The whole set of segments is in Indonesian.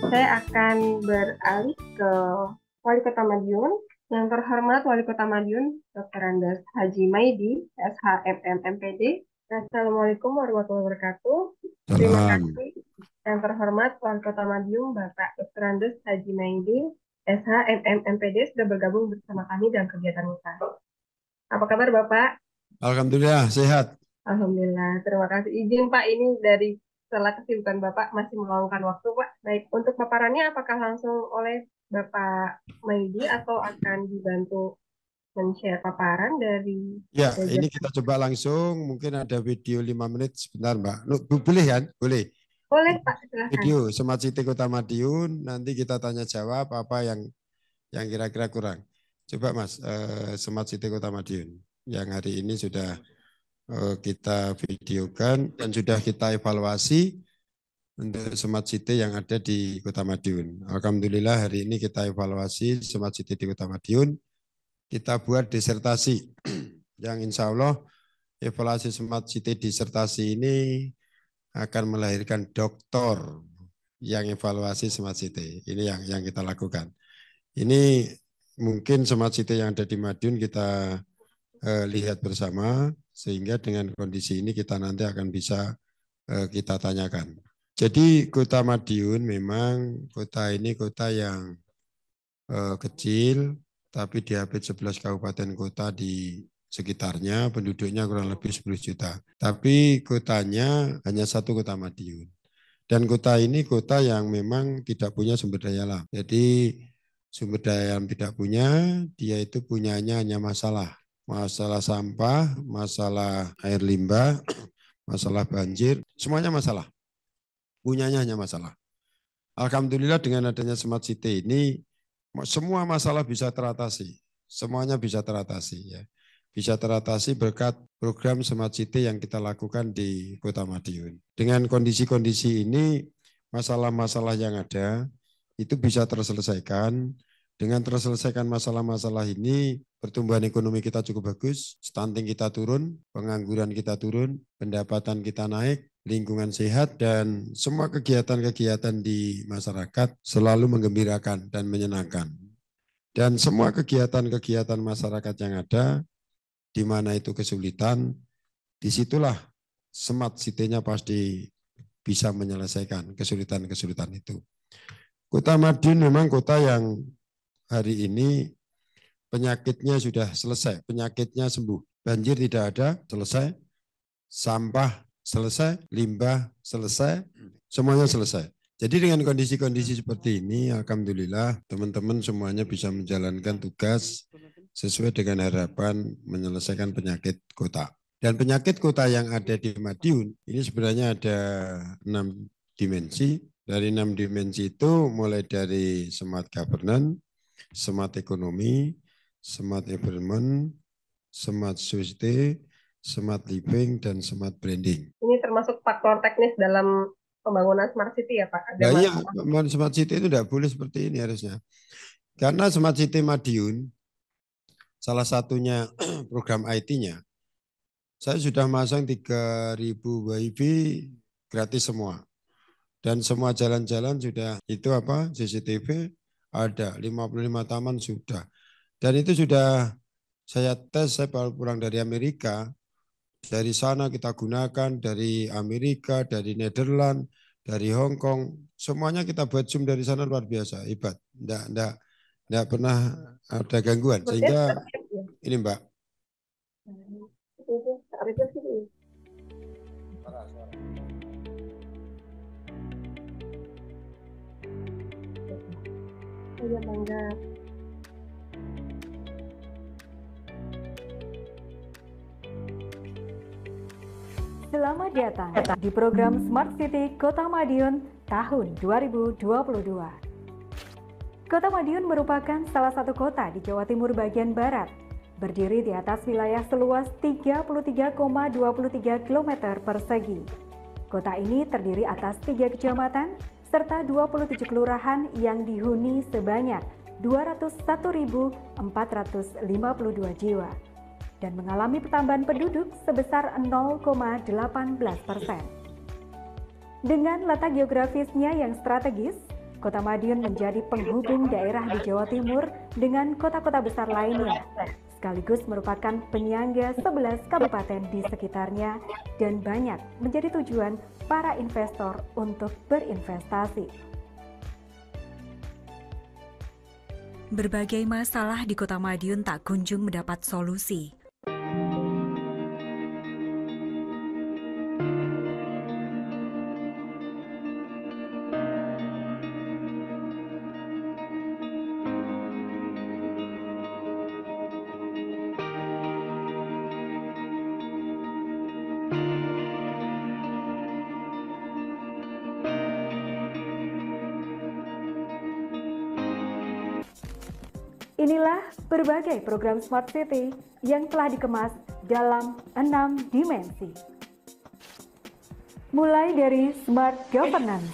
Saya akan beralih ke Wali Kota Madiun. Yang terhormat Wali Kota Madiun, Dr. Andes Haji Maidi, SHMM MPD. Assalamualaikum warahmatullahi wabarakatuh. Terima Salam. kasih. Yang terhormat Wali Kota Madiun, Bapak Dr. Andes Haji Maidi, SHMM MPD, sudah bergabung bersama kami dalam kegiatan kita. Apa kabar Bapak? Alhamdulillah sehat. Alhamdulillah, terima kasih. Izin Pak, ini dari setelah kesibukan Bapak masih meluangkan waktu Pak. Baik, untuk paparannya apakah langsung oleh Bapak Maidi atau akan dibantu men-share paparan dari Ya, jajar? ini kita coba langsung. Mungkin ada video 5 menit sebentar, Mbak. Boleh kan? Boleh. Boleh Pak, silahkan. Video Smart City Kota Madiun. Nanti kita tanya jawab apa yang kira-kira kurang. Coba Mas, Smart City Kota Madiun yang hari ini sudah kita videokan dan sudah kita evaluasi untuk Smart City yang ada di Kota Madiun. Alhamdulillah hari ini kita evaluasi Smart City di Kota Madiun. Kita buat disertasi yang insya Allah evaluasi Smart City disertasi ini akan melahirkan doktor yang evaluasi Smart City. Ini yang kita lakukan. Ini mungkin Smart City yang ada di Madiun kita lihat bersama, sehingga dengan kondisi ini kita nanti akan bisa kita tanyakan. Jadi Kota Madiun memang kota ini kota yang kecil, tapi diapit 11 kabupaten kota di sekitarnya, penduduknya kurang lebih 10 juta. Tapi kotanya hanya satu, Kota Madiun. Dan kota ini kota yang memang tidak punya sumber daya alam. Jadi sumber daya yang tidak punya, dia itu punyanya hanya masalah. Masalah sampah, masalah air limbah, masalah banjir, semuanya masalah. Punyanya hanya masalah. Alhamdulillah dengan adanya Smart City ini, semua masalah bisa teratasi. Semuanya bisa teratasi ya. Bisa teratasi berkat program Smart City yang kita lakukan di Kota Madiun. Dengan kondisi-kondisi ini, masalah-masalah yang ada itu bisa terselesaikan. Dengan terselesaikan masalah-masalah ini, pertumbuhan ekonomi kita cukup bagus, stunting kita turun, pengangguran kita turun, pendapatan kita naik, lingkungan sehat, dan semua kegiatan-kegiatan di masyarakat selalu menggembirakan dan menyenangkan. Dan semua kegiatan-kegiatan masyarakat yang ada, di mana itu kesulitan, disitulah Smart City-nya pasti bisa menyelesaikan kesulitan-kesulitan itu. Kota Madiun memang kota yang hari ini penyakitnya sudah selesai, penyakitnya sembuh. Banjir tidak ada, selesai. Sampah selesai, limbah selesai, semuanya selesai. Jadi dengan kondisi-kondisi seperti ini, alhamdulillah teman-teman semuanya bisa menjalankan tugas sesuai dengan harapan menyelesaikan penyakit kota. Dan penyakit kota yang ada di Madiun, ini sebenarnya ada 6 dimensi. Dari 6 dimensi itu mulai dari smart governance, smart ekonomi, smart environment, smart society, smart living, dan smart branding. Ini termasuk faktor teknis dalam pembangunan Smart City ya Pak? Ada Nah iya, masalah. smart city itu tidak boleh seperti ini harusnya. Karena smart city Madiun, salah satunya program IT-nya, saya sudah masang 3.000 WiFi gratis semua. Dan semua jalan-jalan sudah itu apa CCTV ada, 55 taman sudah. Dan itu sudah saya tes, saya baru pulang dari Amerika. Dari sana kita gunakan, dari Amerika, dari Nederland, dari Hong Kong, semuanya kita buat Zoom dari sana luar biasa, hebat. Enggak pernah ada gangguan. Sepertinya Sehingga sudah siap ya. ini Mbak. Itu saat itu sih. Saya bangga. Selamat datang di program Smart City Kota Madiun tahun 2022. Kota Madiun merupakan salah satu kota di Jawa Timur bagian barat, berdiri di atas wilayah seluas 33,23 km persegi. Kota ini terdiri atas 3 kecamatan serta 27 kelurahan yang dihuni sebanyak 201.452 jiwa dan mengalami pertambahan penduduk sebesar 0,18%. Dengan letak geografisnya yang strategis, Kota Madiun menjadi penghubung daerah di Jawa Timur dengan kota-kota besar lainnya, sekaligus merupakan penyangga 11 kabupaten di sekitarnya dan banyak menjadi tujuan para investor untuk berinvestasi. Berbagai masalah di Kota Madiun tak kunjung mendapat solusi. Inilah berbagai program Smart City yang telah dikemas dalam 6 dimensi. Mulai dari Smart Governance.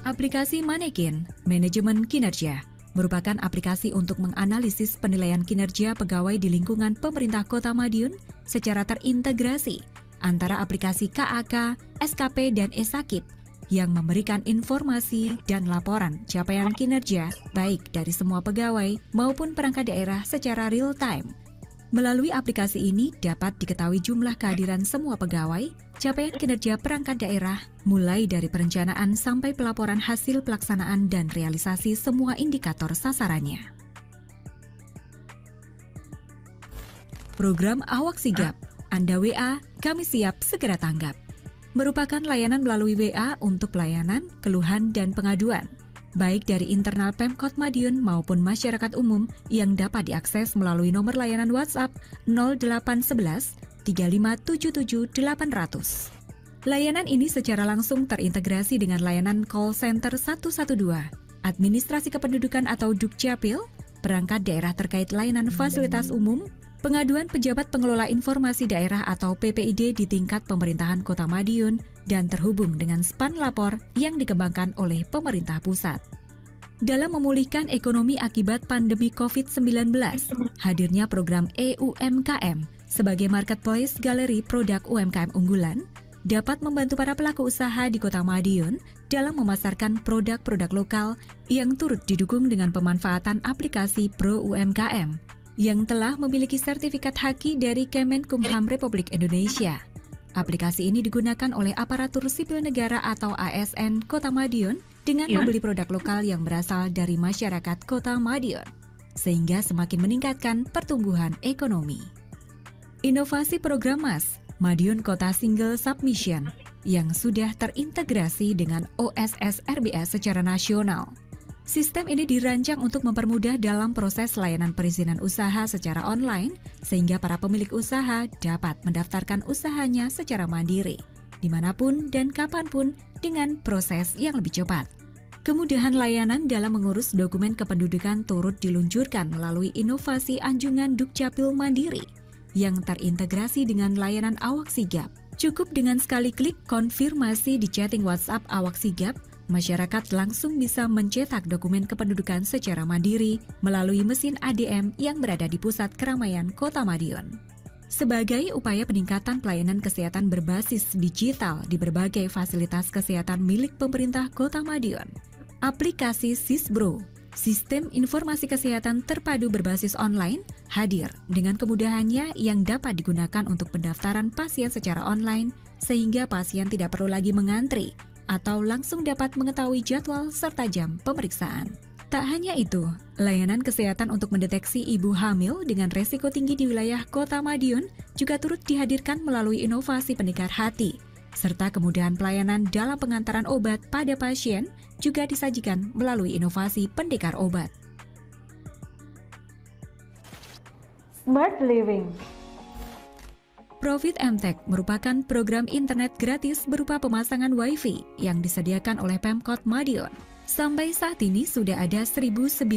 Aplikasi Manekin, Manajemen Kinerja, merupakan aplikasi untuk menganalisis penilaian kinerja pegawai di lingkungan pemerintah Kota Madiun secara terintegrasi antara aplikasi KAK, SKP, dan Esakip yang memberikan informasi dan laporan capaian kinerja baik dari semua pegawai maupun perangkat daerah secara real time. Melalui aplikasi ini dapat diketahui jumlah kehadiran semua pegawai, capaian kinerja perangkat daerah, mulai dari perencanaan sampai pelaporan hasil pelaksanaan dan realisasi semua indikator sasarannya. Program Awak Sigap, Anda WA, kami siap segera tanggap. Merupakan layanan melalui WA untuk pelayanan, keluhan, dan pengaduan, baik dari internal Pemkot Madiun maupun masyarakat umum yang dapat diakses melalui nomor layanan WhatsApp 0811 3577 800. Layanan ini secara langsung terintegrasi dengan layanan call center 112, administrasi kependudukan atau Dukcapil, perangkat daerah terkait layanan fasilitas umum, pengaduan pejabat pengelola informasi daerah atau PPID di tingkat pemerintahan Kota Madiun, dan terhubung dengan span lapor yang dikembangkan oleh pemerintah pusat. Dalam memulihkan ekonomi akibat pandemi COVID-19, hadirnya program EUMKM sebagai marketplace galeri produk UMKM unggulan dapat membantu para pelaku usaha di Kota Madiun dalam memasarkan produk-produk lokal yang turut didukung dengan pemanfaatan aplikasi Pro UMKM yang telah memiliki sertifikat haki dari Kemenkumham Republik Indonesia. Aplikasi ini digunakan oleh aparatur sipil negara atau ASN Kota Madiun dengan membeli produk lokal yang berasal dari masyarakat Kota Madiun, sehingga semakin meningkatkan pertumbuhan ekonomi. Inovasi program MAS, Madiun Kota Single Submission, yang sudah terintegrasi dengan OSS RBS secara nasional. Sistem ini dirancang untuk mempermudah dalam proses layanan perizinan usaha secara online, sehingga para pemilik usaha dapat mendaftarkan usahanya secara mandiri, dimanapun dan kapanpun dengan proses yang lebih cepat. Kemudahan layanan dalam mengurus dokumen kependudukan turut diluncurkan melalui inovasi anjungan Dukcapil Mandiri, yang terintegrasi dengan layanan Awak Sigap. Cukup dengan sekali klik konfirmasi di chatting WhatsApp Awak Sigap, masyarakat langsung bisa mencetak dokumen kependudukan secara mandiri melalui mesin ADM yang berada di pusat keramaian Kota Madiun. Sebagai upaya peningkatan pelayanan kesehatan berbasis digital di berbagai fasilitas kesehatan milik pemerintah Kota Madiun, aplikasi Sisbro, Sistem Informasi Kesehatan Terpadu Berbasis Online, hadir dengan kemudahannya yang dapat digunakan untuk pendaftaran pasien secara online, sehingga pasien tidak perlu lagi mengantri atau langsung dapat mengetahui jadwal serta jam pemeriksaan. Tak hanya itu, layanan kesehatan untuk mendeteksi ibu hamil dengan resiko tinggi di wilayah Kota Madiun juga turut dihadirkan melalui inovasi pendekar hati, serta kemudahan pelayanan dalam pengantaran obat pada pasien juga disajikan melalui inovasi pendekar obat. Smart Living. Profit MTech merupakan program internet gratis berupa pemasangan WiFi yang disediakan oleh Pemkot Madiun. Sampai saat ini sudah ada 1.937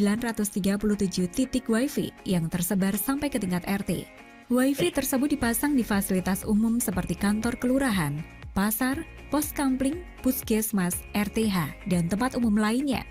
titik WiFi yang tersebar sampai ke tingkat RT. WiFi tersebut dipasang di fasilitas umum seperti kantor kelurahan, pasar, pos kampling, puskesmas, RTH, dan tempat umum lainnya.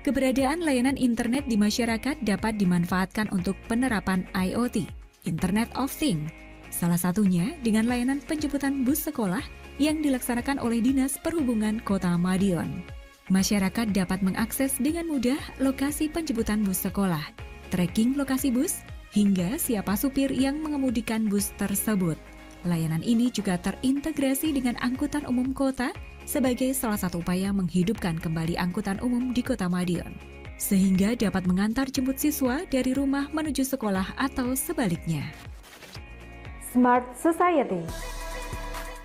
Keberadaan layanan internet di masyarakat dapat dimanfaatkan untuk penerapan IoT, Internet of Things. Salah satunya dengan layanan penjemputan bus sekolah yang dilaksanakan oleh Dinas Perhubungan Kota Madiun. Masyarakat dapat mengakses dengan mudah lokasi penjemputan bus sekolah, tracking lokasi bus, hingga siapa supir yang mengemudikan bus tersebut. Layanan ini juga terintegrasi dengan angkutan umum kota sebagai salah satu upaya menghidupkan kembali angkutan umum di Kota Madiun, sehingga dapat mengantar jemput siswa dari rumah menuju sekolah atau sebaliknya. Smart Society.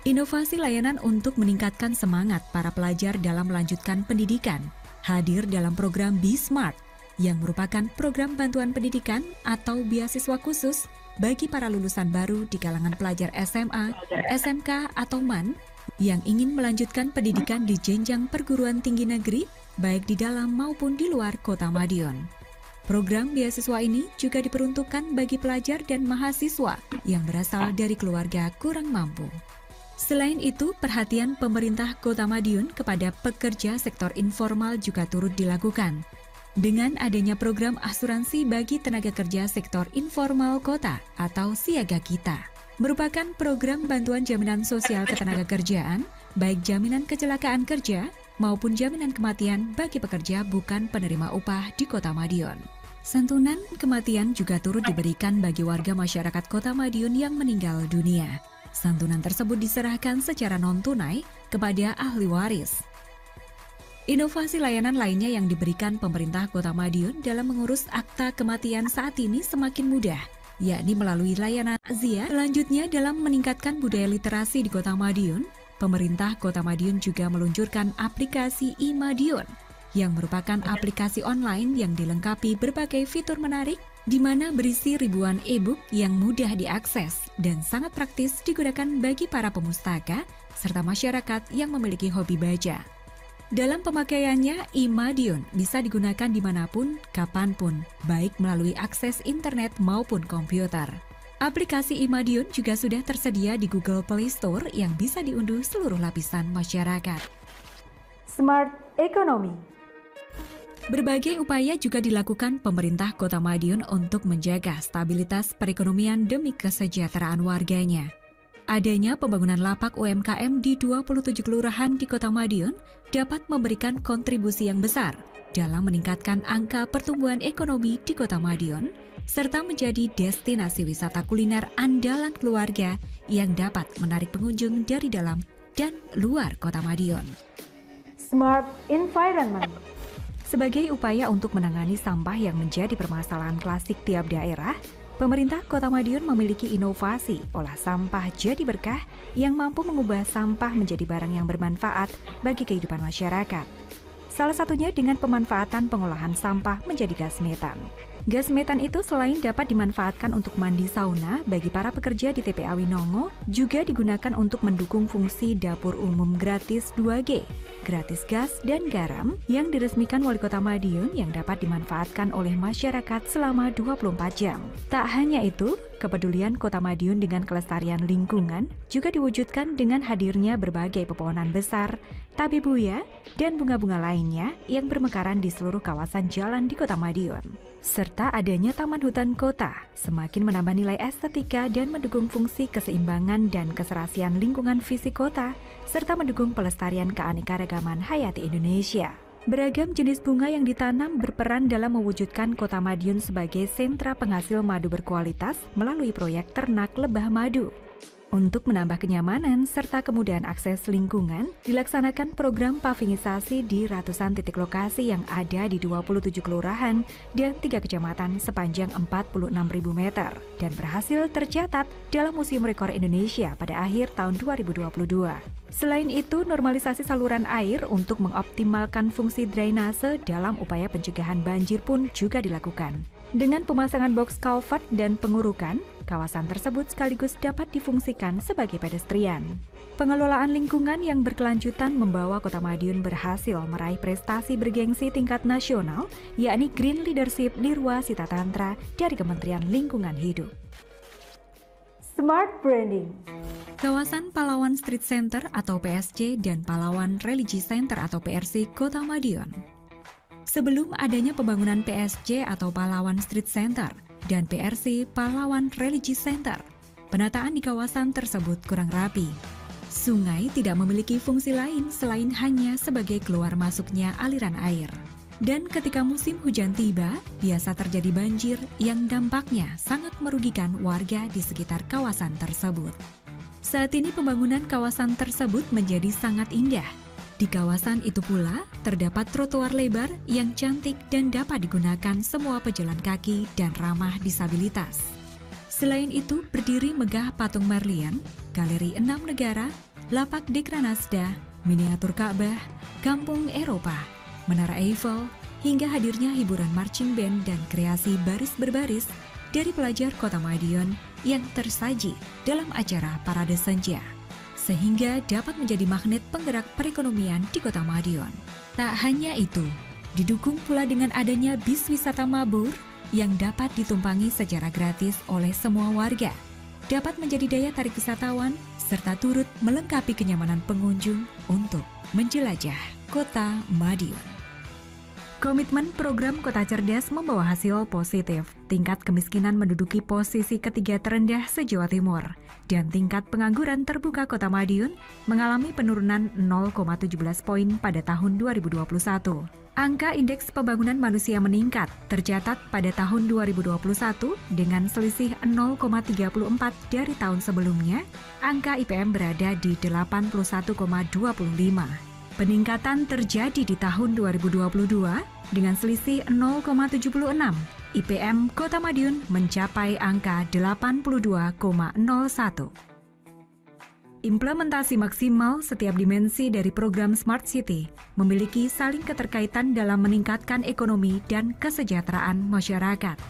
Inovasi layanan untuk meningkatkan semangat para pelajar dalam melanjutkan pendidikan hadir dalam program Be Smart yang merupakan program bantuan pendidikan atau beasiswa khusus bagi para lulusan baru di kalangan pelajar SMA, SMK, atau MAN yang ingin melanjutkan pendidikan di jenjang perguruan tinggi negeri baik di dalam maupun di luar Kota Madiun. Program beasiswa ini juga diperuntukkan bagi pelajar dan mahasiswa yang berasal dari keluarga kurang mampu. Selain itu, perhatian pemerintah Kota Madiun kepada pekerja sektor informal juga turut dilakukan. Dengan adanya program asuransi bagi tenaga kerja sektor informal kota atau Siaga Kita, merupakan program bantuan jaminan sosial ketenagakerjaan, baik jaminan kecelakaan kerja maupun jaminan kematian bagi pekerja bukan penerima upah di Kota Madiun. Santunan kematian juga turut diberikan bagi warga masyarakat Kota Madiun yang meninggal dunia. Santunan tersebut diserahkan secara non-tunai kepada ahli waris. Inovasi layanan lainnya yang diberikan pemerintah Kota Madiun dalam mengurus akta kematian saat ini semakin mudah, yakni melalui layanan Zia. Selanjutnya, dalam meningkatkan budaya literasi di Kota Madiun, pemerintah Kota Madiun juga meluncurkan aplikasi iMadiun, yang merupakan aplikasi online yang dilengkapi berbagai fitur menarik, di mana berisi ribuan e-book yang mudah diakses dan sangat praktis digunakan bagi para pemustaka serta masyarakat yang memiliki hobi baca. Dalam pemakaiannya, iMadiun bisa digunakan dimanapun, kapanpun, baik melalui akses internet maupun komputer. Aplikasi iMadiun juga sudah tersedia di Google Play Store yang bisa diunduh seluruh lapisan masyarakat. Smart Economy. Berbagai upaya juga dilakukan pemerintah Kota Madiun untuk menjaga stabilitas perekonomian demi kesejahteraan warganya. Adanya pembangunan lapak UMKM di 27 kelurahan di Kota Madiun dapat memberikan kontribusi yang besar dalam meningkatkan angka pertumbuhan ekonomi di Kota Madiun, serta menjadi destinasi wisata kuliner andalan keluarga yang dapat menarik pengunjung dari dalam dan luar Kota Madiun. Smart Environment. Sebagai upaya untuk menangani sampah yang menjadi permasalahan klasik tiap daerah, pemerintah Kota Madiun memiliki inovasi olah sampah jadi berkah yang mampu mengubah sampah menjadi barang yang bermanfaat bagi kehidupan masyarakat. Salah satunya dengan pemanfaatan pengolahan sampah menjadi gas metan. Gas metan itu selain dapat dimanfaatkan untuk mandi sauna bagi para pekerja di TPA Winongo, juga digunakan untuk mendukung fungsi dapur umum gratis 2G, gratis gas dan garam yang diresmikan Wali Kota Madiun yang dapat dimanfaatkan oleh masyarakat selama 24 jam. Tak hanya itu, kepedulian Kota Madiun dengan kelestarian lingkungan juga diwujudkan dengan hadirnya berbagai pepohonan besar, tabebuya, dan bunga-bunga lainnya yang bermekaran di seluruh kawasan jalan di Kota Madiun. Serta adanya taman hutan kota semakin menambah nilai estetika dan mendukung fungsi keseimbangan dan keserasian lingkungan fisik kota, serta mendukung pelestarian keanekaragaman hayati Indonesia. Beragam jenis bunga yang ditanam berperan dalam mewujudkan Kota Madiun sebagai sentra penghasil madu berkualitas melalui proyek ternak lebah madu. Untuk menambah kenyamanan serta kemudahan akses lingkungan, dilaksanakan program pavingisasi di ratusan titik lokasi yang ada di 27 kelurahan dan 3 kecamatan sepanjang 46.000 meter dan berhasil tercatat dalam Museum Rekor Indonesia pada akhir tahun 2022. Selain itu, normalisasi saluran air untuk mengoptimalkan fungsi drainase dalam upaya pencegahan banjir pun juga dilakukan. Dengan pemasangan box culvert dan pengurukan, kawasan tersebut sekaligus dapat difungsikan sebagai pedestrian. Pengelolaan lingkungan yang berkelanjutan membawa Kota Madiun berhasil meraih prestasi bergengsi tingkat nasional, yakni Green Leadership Nirwa Sita Tantra dari Kementerian Lingkungan Hidup. Smart Branding. Kawasan Pahlawan Street Center atau PSC dan Pahlawan Religi Center atau PRC Kota Madiun. Sebelum adanya pembangunan PSC atau Pahlawan Street Center dan PRC Pahlawan Religi Center, penataan di kawasan tersebut kurang rapi. Sungai tidak memiliki fungsi lain selain hanya sebagai keluar masuknya aliran air. Dan ketika musim hujan tiba, biasa terjadi banjir yang dampaknya sangat merugikan warga di sekitar kawasan tersebut. Saat ini pembangunan kawasan tersebut menjadi sangat indah. Di kawasan itu pula terdapat trotoar lebar yang cantik dan dapat digunakan semua pejalan kaki dan ramah disabilitas. Selain itu, berdiri megah patung Merlian, galeri 6 negara, lapak Dekranasda, miniatur Ka'bah, kampung Eropa, Menara Eiffel, hingga hadirnya hiburan marching band dan kreasi baris berbaris dari pelajar Kota Madiun yang tersaji dalam acara Parade Senja, sehingga dapat menjadi magnet penggerak perekonomian di Kota Madiun. Tak hanya itu, didukung pula dengan adanya bis wisata Mabur yang dapat ditumpangi secara gratis oleh semua warga, dapat menjadi daya tarik wisatawan, serta turut melengkapi kenyamanan pengunjung untuk menjelajah Kota Madiun. Komitmen program Kota Cerdas membawa hasil positif. Tingkat kemiskinan menduduki posisi ketiga terendah se-Jawa Timur, dan tingkat pengangguran terbuka Kota Madiun mengalami penurunan 0,17 poin pada tahun 2021. Angka indeks pembangunan manusia meningkat, tercatat pada tahun 2021 dengan selisih 0,34 dari tahun sebelumnya. Angka IPM berada di 81,25. Peningkatan terjadi di tahun 2022 dengan selisih 0,76. IPM Kota Madiun mencapai angka 82,01. Implementasi maksimal setiap dimensi dari program Smart City memiliki saling keterkaitan dalam meningkatkan ekonomi dan kesejahteraan masyarakat.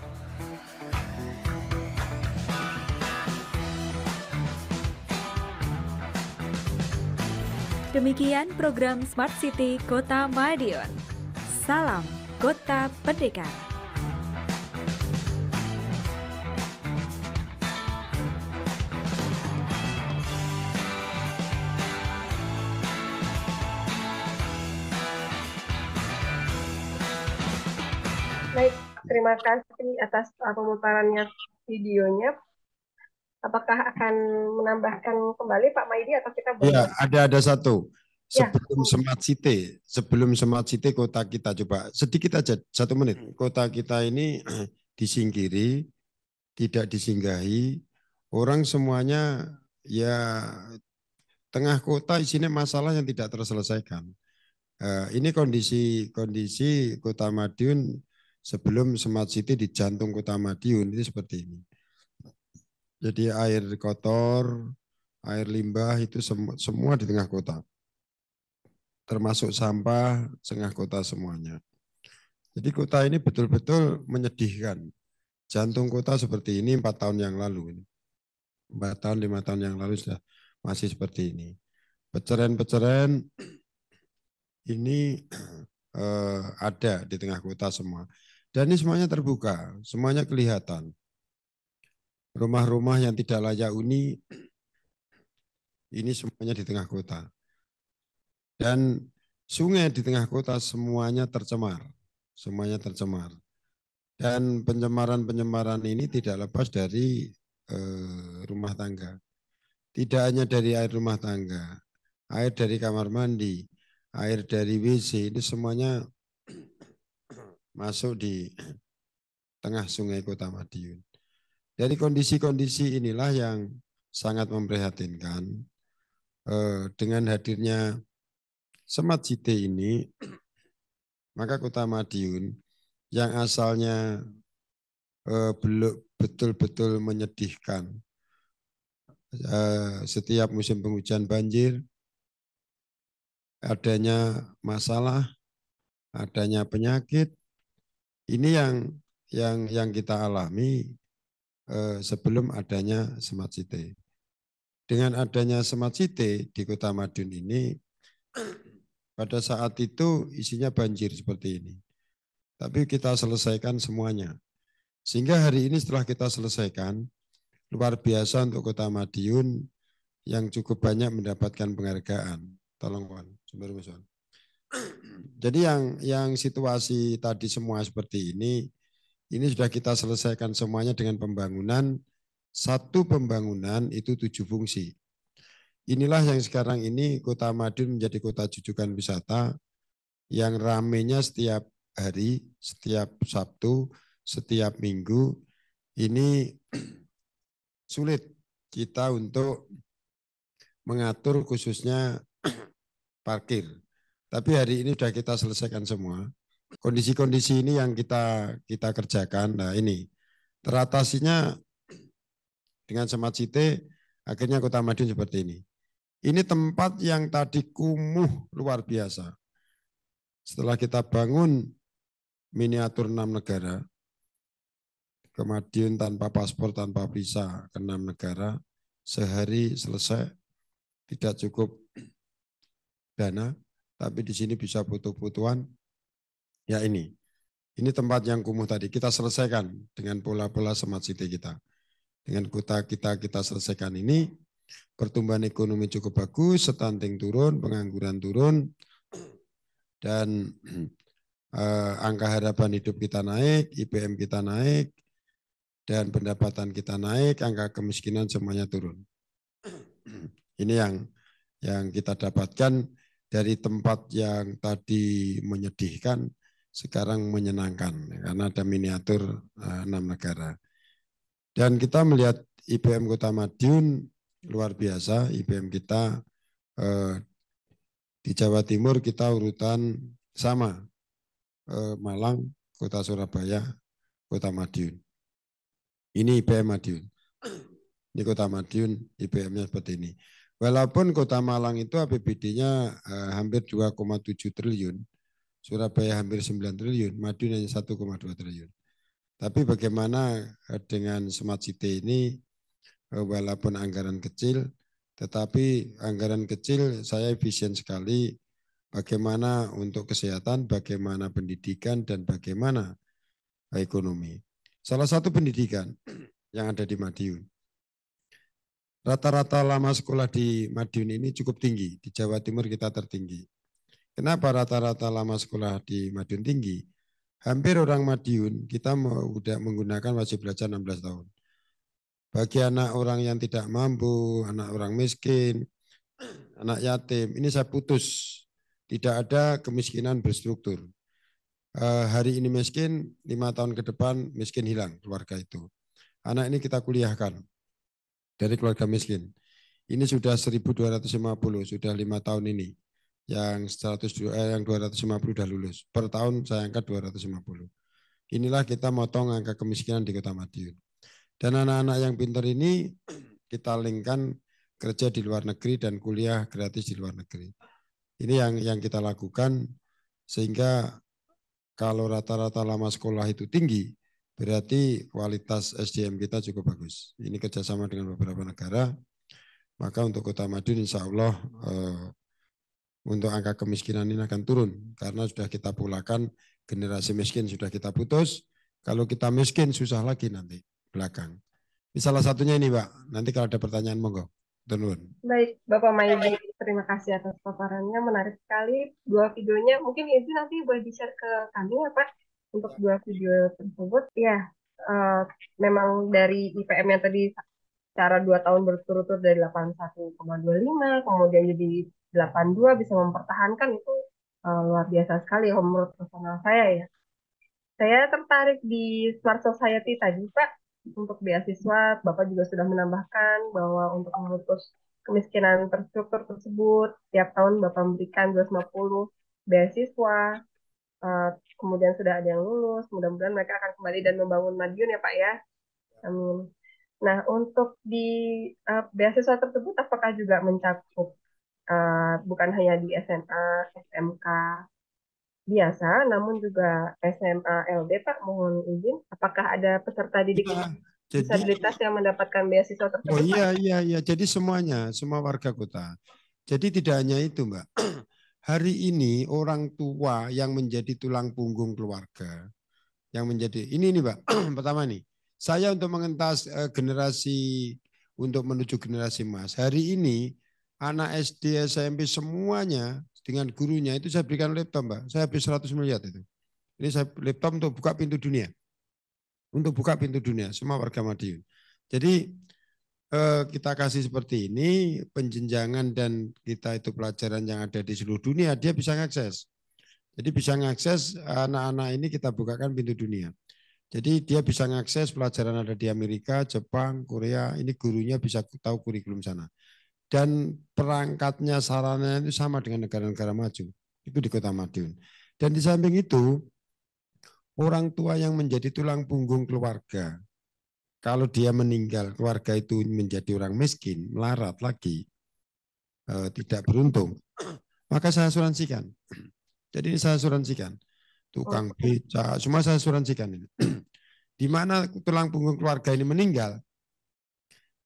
Demikian program Smart City Kota Madiun. Salam Kota Pendekar. Baik, terima kasih atas pemutarannya videonya. Apakah akan menambahkan kembali Pak Maidi atau kita boleh? Ya, ada satu. Ya. Sebelum Smart City kota kita, coba sedikit aja, 1 menit. Kota kita ini disingkiri, tidak disinggahi. Orang semuanya ya tengah kota isinya masalah yang tidak terselesaikan. Ini kondisi Kota Madiun sebelum Smart City di jantung Kota Madiun itu seperti ini. Jadi air kotor, air limbah itu semua di tengah kota. Termasuk sampah, tengah kota semuanya. Jadi kota ini betul-betul menyedihkan. Jantung kota seperti ini 4 tahun yang lalu. 4 tahun, 5 tahun yang lalu sudah masih seperti ini. Peceren-peceren ini ada di tengah kota semua. Dan ini semuanya terbuka, semuanya kelihatan. Rumah-rumah yang tidak layak huni, ini semuanya di tengah kota. Dan sungai di tengah kota semuanya tercemar. Semuanya tercemar. Dan pencemaran-pencemaran ini tidak lepas dari rumah tangga. Tidak hanya dari air rumah tangga, air dari kamar mandi, air dari WC, ini semuanya masuk di tengah sungai Kota Madiun. Dari kondisi-kondisi inilah yang sangat memprihatinkan. Dengan hadirnya Smart City ini, maka Kota Madiun yang asalnya betul-betul menyedihkan, setiap musim penghujan banjir, adanya masalah, adanya penyakit, ini yang kita alami sebelum adanya Smart City. Dengan adanya Smart City di Kota Madiun ini, pada saat itu isinya banjir seperti ini. Tapi kita selesaikan semuanya. Sehingga hari ini setelah kita selesaikan, luar biasa untuk Kota Madiun yang cukup banyak mendapatkan penghargaan. Tolong Wan, sumber musuhan. Jadi yang situasi tadi semua seperti ini sudah kita selesaikan semuanya dengan pembangunan. Satu pembangunan itu 7 fungsi. inilah yang sekarang ini Kota Madiun menjadi kota jujukan wisata yang ramenya setiap hari, setiap Sabtu, setiap Minggu. Ini sulit kita untuk mengatur khususnya parkir. Tapi hari ini sudah kita selesaikan semua. Kondisi-kondisi ini yang kita kerjakan. Nah ini teratasinya dengan Smart City, akhirnya Kota Madiun seperti ini. Ini tempat yang tadi kumuh luar biasa. Setelah kita bangun miniatur 6 negara, ke Madiun tanpa paspor, tanpa visa ke 6 negara, sehari selesai, tidak cukup dana, tapi di sini bisa foto-fotoan. Ya ini tempat yang kumuh tadi, kita selesaikan dengan pola-pola Smart City kita. Dengan kota kita selesaikan ini, pertumbuhan ekonomi cukup bagus, stunting turun, pengangguran turun, dan angka harapan hidup kita naik, IPM kita naik, dan pendapatan kita naik, angka kemiskinan semuanya turun. Ini yang kita dapatkan dari tempat yang tadi menyedihkan, sekarang menyenangkan, karena ada miniatur 6 negara. Dan kita melihat IPM Kota Madiun luar biasa, IPM kita di Jawa Timur kita urutan sama, Malang, Kota Surabaya, Kota Madiun. Ini IPM Madiun. Ini Kota Madiun, IPM-nya seperti ini. Walaupun Kota Malang itu APBD-nya hampir 2,7 triliun, Surabaya hampir 9 triliun, Madiun hanya 1,2 triliun. Tapi bagaimana dengan Smart City ini, walaupun anggaran kecil, tetapi anggaran kecil saya efisien sekali, bagaimana untuk kesehatan, bagaimana pendidikan, dan bagaimana ekonomi. Salah satu pendidikan yang ada di Madiun. Rata-rata lama sekolah di Madiun ini cukup tinggi, di Jawa Timur kita tertinggi. Kenapa rata-rata lama sekolah di Madiun tinggi? Hampir orang Madiun kita sudah menggunakan wajib belajar 16 tahun. Bagi anak orang yang tidak mampu, anak orang miskin, anak yatim, ini saya putus. Tidak ada kemiskinan berstruktur. Hari ini miskin, 5 tahun ke depan miskin hilang keluarga itu. Anak ini kita kuliahkan dari keluarga miskin. Ini sudah 1.250, sudah 5 tahun ini. Yang 250 sudah lulus. Per tahun saya angkat 250. Inilah kita motong angka kemiskinan di Kota Madiun. Dan anak-anak yang pintar ini kita linkkan kerja di luar negeri dan kuliah gratis di luar negeri. Ini yang kita lakukan, sehingga kalau rata-rata lama sekolah itu tinggi, berarti kualitas SDM kita cukup bagus. Ini kerjasama dengan beberapa negara. Maka untuk Kota Madiun insya Allah untuk angka kemiskinan ini akan turun, karena sudah kita pulakan, generasi miskin sudah kita putus. Kalau kita miskin susah lagi nanti belakang. Ini salah satunya ini Pak, nanti kalau ada pertanyaan monggo. Baik Bapak Maidi, terima kasih atas paparannya, menarik sekali. 2 videonya mungkin itu nanti boleh di-share ke kami ya Pak, untuk 2 video tersebut. Ya, memang dari IPM yang tadi secara 2 tahun berturut-turut dari 81,25 kemudian jadi 82 bisa mempertahankan, itu luar biasa sekali menurut personal saya ya. Saya tertarik di Smart Society tadi Pak, untuk beasiswa Bapak juga sudah menambahkan bahwa untuk memutus kemiskinan terstruktur tersebut tiap tahun Bapak memberikan 250 beasiswa, kemudian sudah ada yang lulus, mudah-mudahan mereka akan kembali dan membangun Madiun ya Pak ya. Amin. Nah, untuk di beasiswa tersebut apakah juga mencakup bukan hanya di SMA, SMK biasa, namun juga SMA LD Pak, mohon izin, apakah ada peserta didik disabilitas yang mendapatkan beasiswa tersebut? Oh iya, jadi semuanya, semua warga kota. Jadi tidak hanya itu Mbak, hari ini orang tua yang menjadi tulang punggung keluarga, yang menjadi, ini Mbak, pertama nih, saya untuk mengentas generasi, untuk menuju generasi emas, hari ini anak SD, SMP semuanya dengan gurunya itu saya berikan laptop Mbak, saya habis 100 miliar itu. Ini saya laptop untuk buka pintu dunia. Untuk buka pintu dunia, semua warga Madiun. Jadi kita kasih seperti ini, penjenjangan dan kita itu pelajaran yang ada di seluruh dunia, dia bisa mengakses. Jadi bisa mengakses anak-anak ini kita bukakan pintu dunia. Jadi dia bisa mengakses pelajaran ada di Amerika, Jepang, Korea, ini gurunya bisa tahu kurikulum sana. Dan perangkatnya, sarannya itu sama dengan negara-negara maju. Itu di Kota Madiun. Dan di samping itu, orang tua yang menjadi tulang punggung keluarga, kalau dia meninggal, keluarga itu menjadi orang miskin, melarat lagi, tidak beruntung, maka saya asuransikan. Jadi ini saya asuransikan. Tukang beca, semua saya asuransikan ini. Di mana tulang punggung keluarga ini meninggal,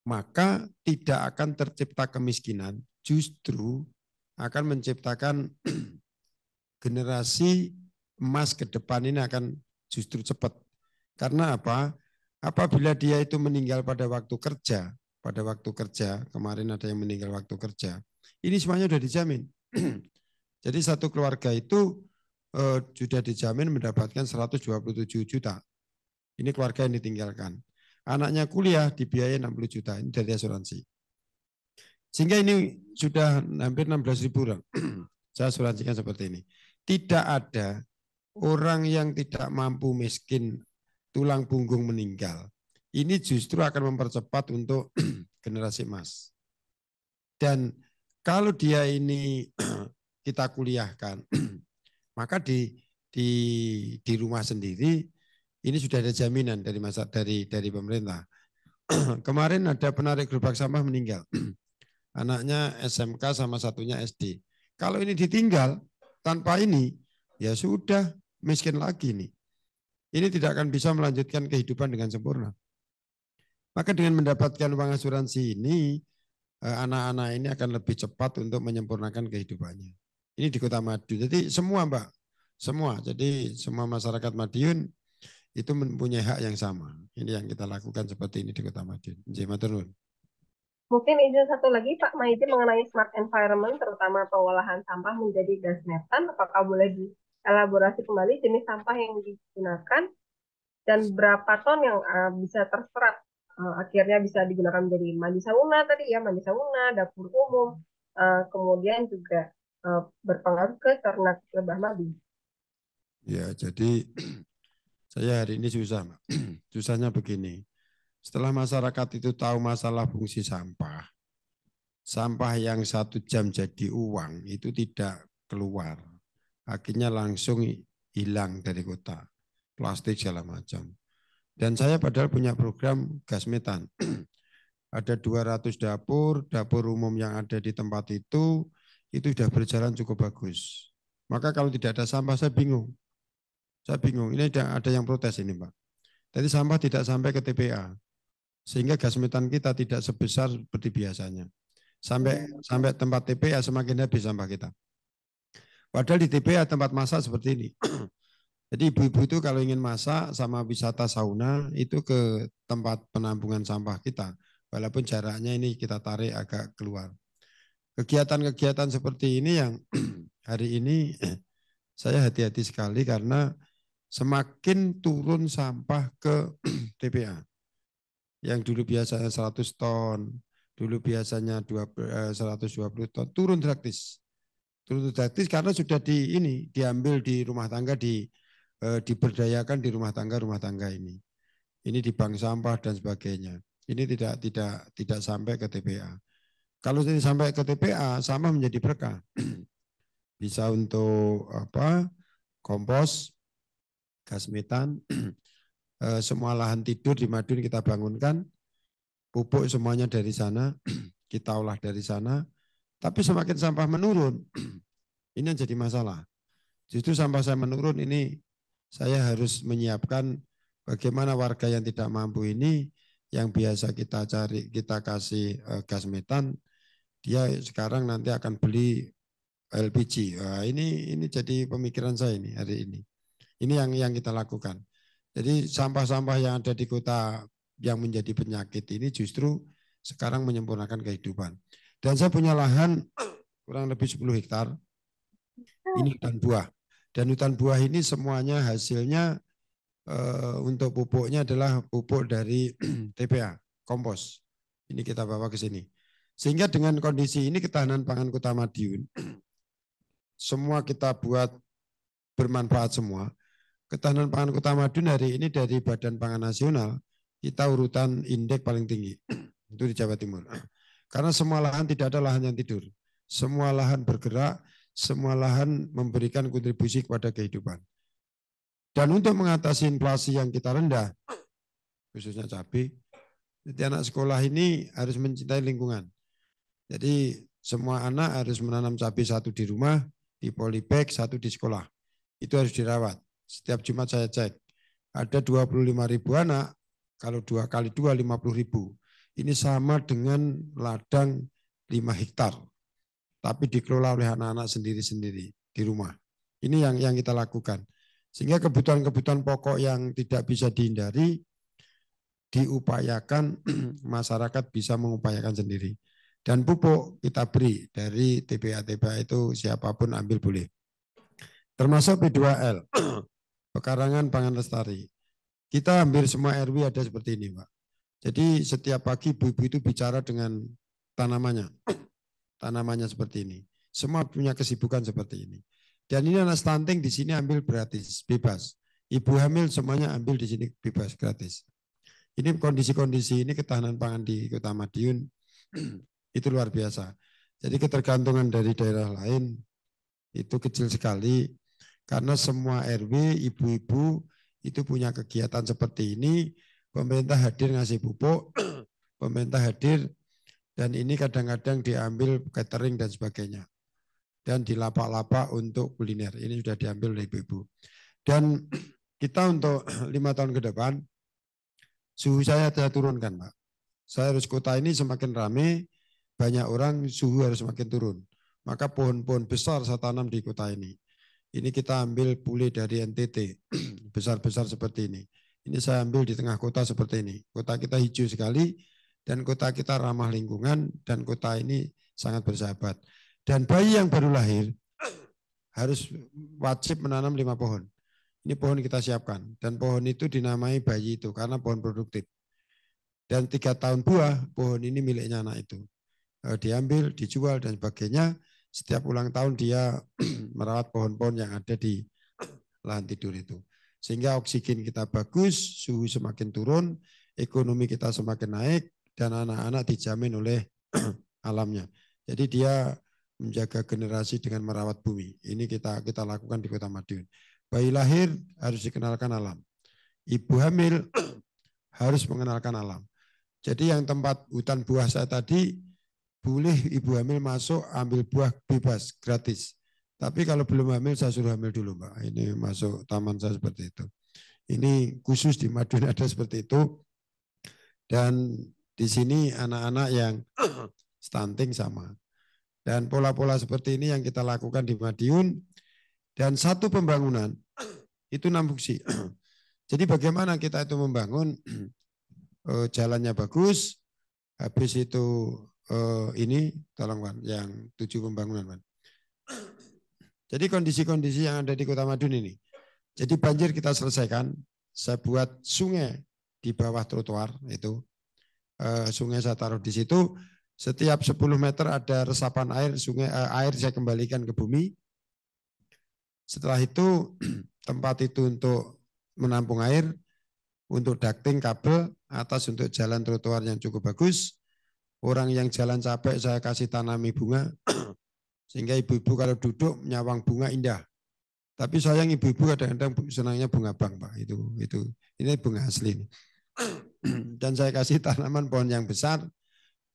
maka tidak akan tercipta kemiskinan, justru akan menciptakan generasi emas ke depan ini akan justru cepat. Karena apa? Apabila dia itu meninggal pada waktu kerja, kemarin ada yang meninggal waktu kerja, ini semuanya sudah dijamin. Jadi satu keluarga itu sudah dijamin mendapatkan 127 juta. Ini keluarga yang ditinggalkan. Anaknya kuliah dibiayai 60 juta, ini dari asuransi. Sehingga ini sudah hampir 16.000 orang. Saya asuransikan seperti ini. Tidak ada orang yang tidak mampu miskin tulang punggung meninggal. Ini justru akan mempercepat untuk generasi emas. Dan kalau dia ini kita kuliahkan, maka di rumah sendiri ini sudah ada jaminan dari pemerintah. Kemarin ada penarik gerobak sampah meninggal. Anaknya SMK sama satunya SD. Kalau ini ditinggal tanpa ini, ya sudah miskin lagi nih. Ini tidak akan bisa melanjutkan kehidupan dengan sempurna. Maka dengan mendapatkan uang asuransi ini, anak-anak ini akan lebih cepat untuk menyempurnakan kehidupannya. Ini di Kota Madiun. Jadi semua Mbak, semua. Jadi semua masyarakat Madiun itu mempunyai hak yang sama. Ini yang kita lakukan seperti ini di Kota Madiun. Mungkin izin satu lagi Pak Maidi mengenai smart environment, terutama pengolahan sampah menjadi gas metan, apakah boleh dielaborasi kembali jenis sampah yang digunakan dan berapa ton yang bisa terserap, akhirnya bisa digunakan menjadi mandi sauna tadi ya, mandi sauna, dapur umum, kemudian juga berpengaruh ke ternak lebah babi. Ya, jadi saya hari ini susah, susahnya begini. Setelah masyarakat itu tahu masalah fungsi sampah, sampah yang 1 jam jadi uang itu tidak keluar. Akhirnya langsung hilang dari kota. Plastik segala macam. Dan saya padahal punya program gas metan. Ada 200 dapur umum yang ada di tempat itu sudah berjalan cukup bagus. Maka kalau tidak ada sampah saya bingung. Ini ada yang protes ini Pak. Jadi sampah tidak sampai ke TPA. Sehingga gas metan kita tidak sebesar seperti biasanya. Sampai tempat TPA semakin habis sampah kita. Padahal di TPA tempat masak seperti ini. Jadi ibu-ibu itu kalau ingin masak sama wisata sauna itu ke tempat penampungan sampah kita. Walaupun jaraknya ini kita tarik agak keluar. Kegiatan-kegiatan seperti ini yang hari ini saya hati-hati sekali karena semakin turun sampah ke TPA. Yang dulu biasanya 100 ton, dulu biasanya 120 ton, turun drastis. Turun drastis karena sudah diambil di rumah tangga, diberdayakan di rumah tangga ini. Ini di bank sampah dan sebagainya. Ini tidak sampai ke TPA. Kalau ini sampai ke TPA, sampah menjadi berkah. Bisa untuk kompos, gas metan, semua lahan tidur di Madiun kita bangunkan, pupuk semuanya dari sana, kita olah dari sana, tapi semakin sampah menurun, ini yang jadi masalah. Justru sampah saya menurun ini, saya harus menyiapkan bagaimana warga yang tidak mampu ini, yang biasa kita kasih gas metan, dia sekarang nanti akan beli LPG. Nah, ini jadi pemikiran saya ini hari ini. Ini yang kita lakukan. Jadi sampah-sampah yang ada di kota yang menjadi penyakit ini justru sekarang menyempurnakan kehidupan. Dan saya punya lahan kurang lebih 10 hektar. Ini hutan buah. Dan hutan buah ini semuanya hasilnya untuk pupuknya adalah pupuk dari TPA, kompos. Ini kita bawa ke sini. Sehingga dengan kondisi ini ketahanan pangan Kota Madiun, semua kita buat bermanfaat semua. Ketahanan pangan Kota Madiun hari ini dari Badan Pangan Nasional, kita urutan indeks paling tinggi. Itu di Jawa Timur. Karena semua lahan tidak ada lahan yang tidur. Semua lahan bergerak, semua lahan memberikan kontribusi kepada kehidupan. Dan untuk mengatasi inflasi yang kita rendah, khususnya cabai, jadi anak sekolah ini harus mencintai lingkungan. Jadi semua anak harus menanam cabai satu di rumah, di polybag, satu di sekolah. Itu harus dirawat. Setiap Jumat saya cek. Ada 25.000 anak, kalau 2 kali 2, 50.000. Ini sama dengan ladang 5 hektar. Tapi dikelola oleh anak-anak sendiri-sendiri di rumah. Ini yang kita lakukan. Sehingga kebutuhan-kebutuhan pokok yang tidak bisa dihindari, diupayakan masyarakat bisa mengupayakan sendiri. Dan pupuk kita beri dari TPA-TPA itu siapapun ambil boleh. Termasuk P2L, Pekarangan Pangan Lestari. Kita hampir semua RW ada seperti ini, Pak. Jadi setiap pagi ibu-ibu itu bicara dengan tanamannya. Tanamannya seperti ini. Semua punya kesibukan seperti ini. Dan ini anak stunting di sini ambil gratis, bebas. Ibu hamil semuanya ambil di sini bebas, gratis. Ini kondisi-kondisi ini ketahanan pangan di Kota Madiun itu luar biasa. Jadi ketergantungan dari daerah lain itu kecil sekali karena semua RW, ibu-ibu itu punya kegiatan seperti ini. Pemerintah hadir ngasih pupuk, pemerintah hadir dan ini kadang-kadang diambil catering dan sebagainya. Dan di lapak-lapak untuk kuliner. Ini sudah diambil oleh ibu-ibu. Dan kita untuk 5 tahun ke depan, suhu saya turunkan, Pak. Saya harus kota ini semakin ramai, banyak orang, suhu harus semakin turun. Maka pohon-pohon besar saya tanam di kota ini. Ini kita ambil pulih dari NTT, besar-besar seperti ini. Ini saya ambil di tengah kota seperti ini. Kota kita hijau sekali, dan kota kita ramah lingkungan, dan kota ini sangat bersahabat. Dan bayi yang baru lahir harus wajib menanam 5 pohon. Ini pohon kita siapkan. Dan pohon itu dinamai bayi itu karena pohon produktif. Dan 3 tahun buah, pohon ini miliknya anak itu. Diambil, dijual, dan sebagainya. Setiap ulang tahun dia merawat pohon-pohon yang ada di lahan tidur itu. Sehingga oksigen kita bagus, suhu semakin turun, ekonomi kita semakin naik, dan anak-anak dijamin oleh alamnya. Jadi dia menjaga generasi dengan merawat bumi. Ini kita lakukan di Kota Madiun. Bayi lahir harus dikenalkan alam. Ibu hamil harus mengenalkan alam. Jadi yang tempat hutan buah saya tadi, boleh ibu hamil masuk ambil buah bebas, gratis. Tapi kalau belum hamil saya suruh hamil dulu, Mbak. Ini masuk taman saya seperti itu. Ini khusus di Madiun ada seperti itu. Dan di sini anak-anak yang stunting sama. Dan pola-pola seperti ini yang kita lakukan di Madiun. Dan satu pembangunan itu 6 fungsi. Jadi bagaimana kita itu membangun jalannya bagus, habis itu ini tolong Pak, yang 7 pembangunan Pak. Jadi kondisi-kondisi yang ada di Kota Madiun ini. Jadi banjir kita selesaikan, saya buat sungai di bawah trotoar itu. Sungai saya taruh di situ, setiap 10 meter ada resapan air, sungai air saya kembalikan ke bumi. Setelah itu tempat itu untuk menampung air, untuk ducting kabel, atas untuk jalan trotoar yang cukup bagus. Orang yang jalan capek saya kasih tanami bunga, sehingga ibu-ibu kalau duduk nyawang bunga indah. Tapi sayang ibu-ibu kadang-kadang senangnya bunga bang, Pak. Ini bunga asli. Dan saya kasih tanaman pohon yang besar.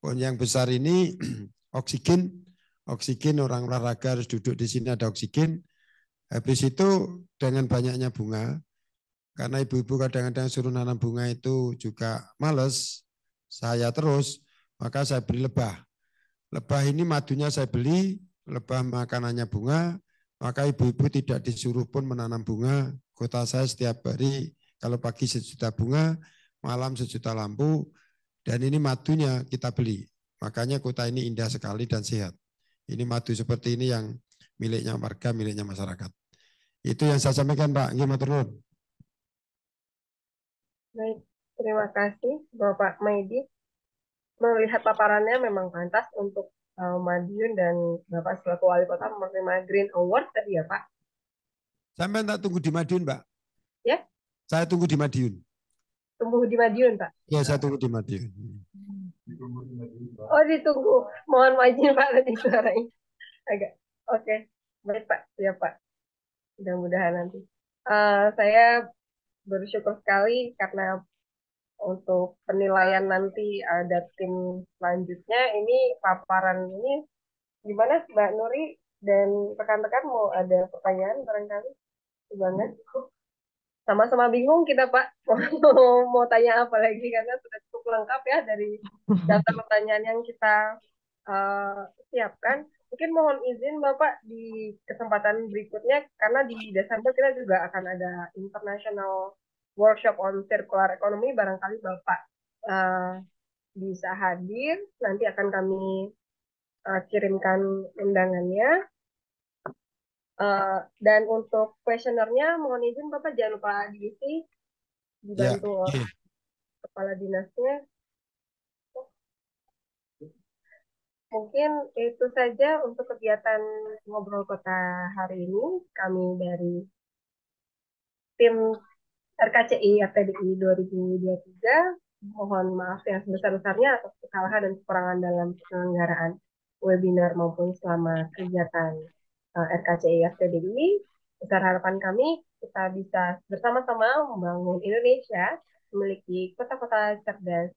Pohon yang besar ini oksigen orang olahraga harus duduk di sini ada oksigen. Habis itu dengan banyaknya bunga, karena ibu-ibu kadang-kadang suruh nanam bunga itu juga males, saya terus, maka saya beri lebah. Lebah ini madunya saya beli, lebah makanannya bunga, maka ibu-ibu tidak disuruh pun menanam bunga. Kota saya setiap hari kalau pagi 1 juta bunga, malam 1 juta lampu, dan ini madunya kita beli. Makanya kota ini indah sekali dan sehat. Ini madu seperti ini yang miliknya warga, miliknya masyarakat. Itu yang saya sampaikan Pak. Gimana? Baik, terima kasih Bapak Maidi. melihat paparannya memang pantas untuk Madiun dan Bapak selaku Wali Kota menerima Green Award tadi ya Pak. Sampai tak tunggu di Madiun, Pak. Ya, Saya tunggu di Madiun. tumbuh di Madiun Pak. Ya, saya tunggu di Madiun. Oh ditunggu, mohon izin Pak tadi suaranya agak. Oke, baik Pak, siap Pak. Mudah-mudahan nanti. Saya bersyukur sekali karena untuk penilaian nanti ada tim selanjutnya ini paparan ini gimana Mbak Nuri dan rekan-rekan mau ada pertanyaan barangkali banget sama-sama bingung kita Pak mau tanya apa lagi karena sudah cukup lengkap ya dari daftar pertanyaan yang kita siapkan. Mungkin mohon izin Bapak di kesempatan berikutnya karena di Desember kita juga akan ada International Workshop on Circular Economy, barangkali Bapak uh, bisa hadir, nanti akan kami kirimkan undangannya. Dan untuk kuesionernya mohon izin Bapak jangan lupa diisi, Ya, dibantu oleh kepala dinasnya. Mungkin itu saja untuk kegiatan ngobrol kota hari ini. Kami dari tim RKCI FTDI 2023 mohon maaf yang sebesar-besarnya atas kesalahan dan kekurangan dalam penyelenggaraan webinar maupun selama kegiatan RKCI FTDI. Besar harapan kami kita bisa bersama-sama membangun Indonesia memiliki kota-kota cerdas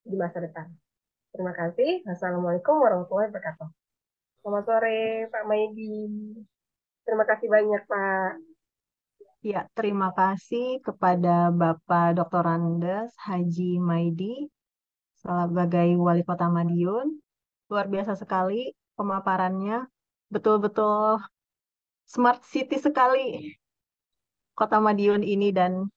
di masa depan. Terima kasih. Wassalamualaikum warahmatullahi wabarakatuh. Selamat sore Pak Maidi. Terima kasih banyak Pak. Ya, terima kasih kepada Bapak Dr. Andes Haji Maidi sebagai Wali Kota Madiun. Luar biasa sekali pemaparannya. Betul-betul smart city sekali Kota Madiun ini dan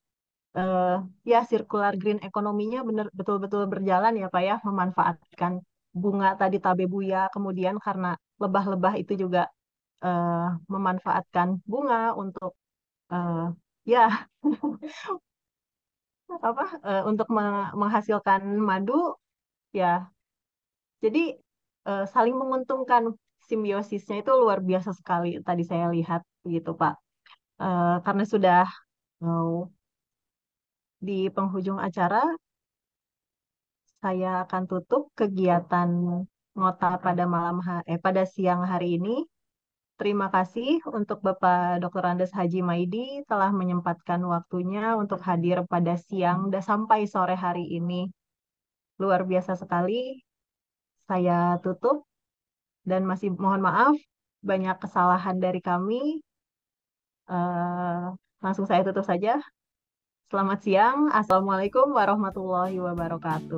ya circular green ekonominya betul-betul berjalan ya Pak ya, memanfaatkan bunga tadi tabebuya, kemudian karena lebah-lebah itu juga memanfaatkan bunga untuk ya apa untuk menghasilkan madu ya. Jadi saling menguntungkan, simbiosisnya itu luar biasa sekali tadi saya lihat begitu Pak. Karena sudah di penghujung acara, saya akan tutup kegiatan ngota pada siang hari ini. Terima kasih untuk Bapak Dr. Andes Haji Maidi telah menyempatkan waktunya untuk hadir pada siang dan sampai sore hari ini. Luar biasa sekali. Saya tutup dan masih mohon maaf banyak kesalahan dari kami. Langsung saya tutup saja. Selamat siang. Assalamualaikum warahmatullahi wabarakatuh.